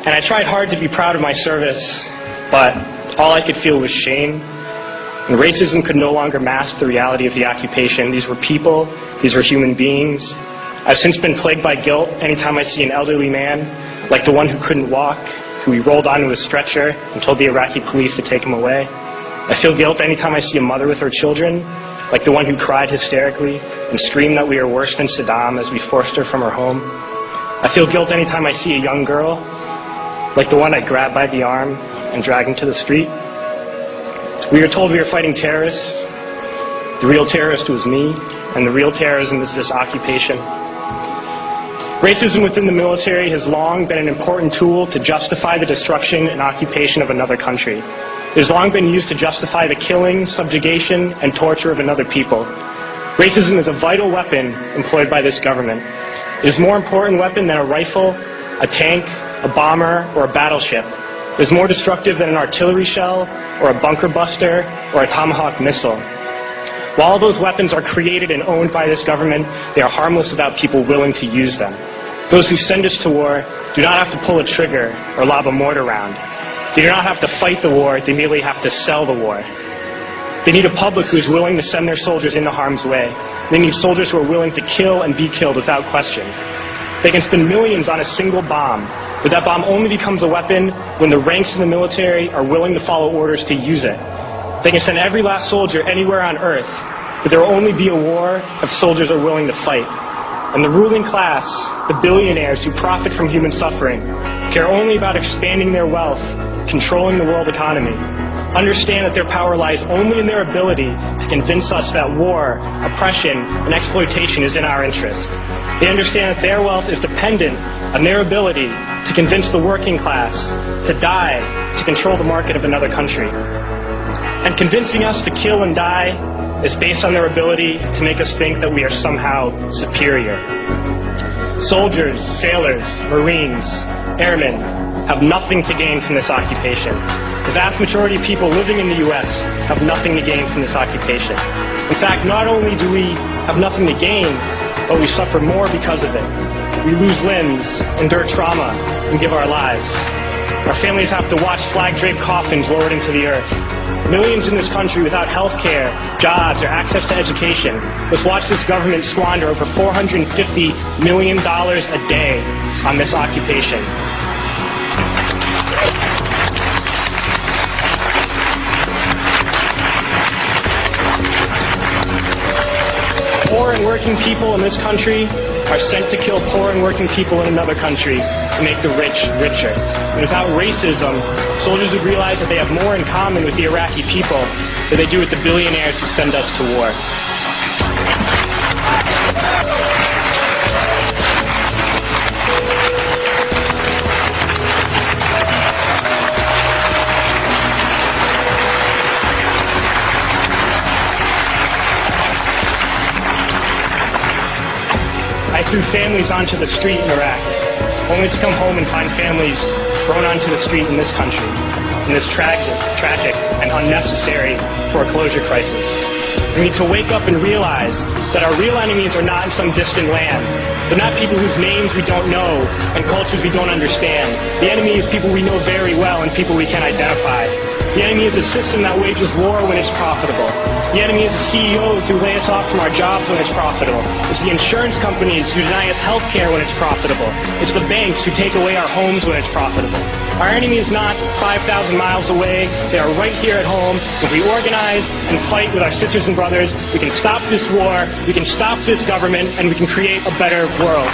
And I tried hard to be proud of my service, but all I could feel was shame. And racism could no longer mask the reality of the occupation. These were people, these were human beings. I've since been plagued by guilt anytime I see an elderly man, like the one who couldn't walk, who we rolled onto a stretcher and told the Iraqi police to take him away. I feel guilt anytime I see a mother with her children, like the one who cried hysterically and screamed that we are worse than Saddam as we forced her from her home. I feel guilt anytime I see a young girl, like the one I grabbed by the arm and dragged into the street. We were told we were fighting terrorists. The real terrorist was me, and the real terrorism is this occupation. Racism within the military has long been an important tool to justify the destruction and occupation of another country. It has long been used to justify the killing, subjugation, and torture of another people. Racism is a vital weapon employed by this government. It is a more important weapon than a rifle, a tank, a bomber, or a battleship. It is more destructive than an artillery shell, or a bunker buster, or a Tomahawk missile. While all those weapons are created and owned by this government, they are harmless without people willing to use them. Those who send us to war do not have to pull a trigger or lob a mortar round. They do not have to fight the war, they merely have to sell the war. They need a public who is willing to send their soldiers into harm's way. They need soldiers who are willing to kill and be killed without question. They can spend millions on a single bomb, but that bomb only becomes a weapon when the ranks in the military are willing to follow orders to use it. They can send every last soldier anywhere on earth, but there will only be a war if soldiers are willing to fight. And the ruling class, the billionaires who profit from human suffering, care only about expanding their wealth, controlling the world economy. Understand that their power lies only in their ability to convince us that war, oppression, and exploitation is in our interest. They understand that their wealth is dependent on their ability to convince the working class to die to control the market of another country. And convincing us to kill and die is based on their ability to make us think that we are somehow superior. Soldiers, sailors, Marines, airmen have nothing to gain from this occupation. The vast majority of people living in the U.S. have nothing to gain from this occupation. In fact, not only do we have nothing to gain, but we suffer more because of it. We lose limbs, endure trauma, and give our lives. Our families have to watch flag-draped coffins lowered into the earth. Millions in this country without health care, jobs, or access to education must watch this government squander over $450 million a day on this occupation. Poor and working people in this country are sent to kill poor and working people in another country to make the rich richer. And without racism, soldiers would realize that they have more in common with the Iraqi people than they do with the billionaires who send us to war. I threw families onto the street in Iraq, only to come home and find families thrown onto the street in this country, in this tragic and unnecessary foreclosure crisis. We need to wake up and realize that our real enemies are not in some distant land. They're not people whose names we don't know and cultures we don't understand. The enemy is people we know very well and people we can identify. The enemy is a system that wages war when it's profitable. The enemy is the CEOs who lay us off from our jobs when it's profitable. It's the insurance companies who deny us health care when it's profitable. It's the banks who take away our homes when it's profitable. Our enemy is not 5,000 miles away. They are right here at home. If we organize and fight with our sisters and brothers, we can stop this war, we can stop this government, and we can create a better world.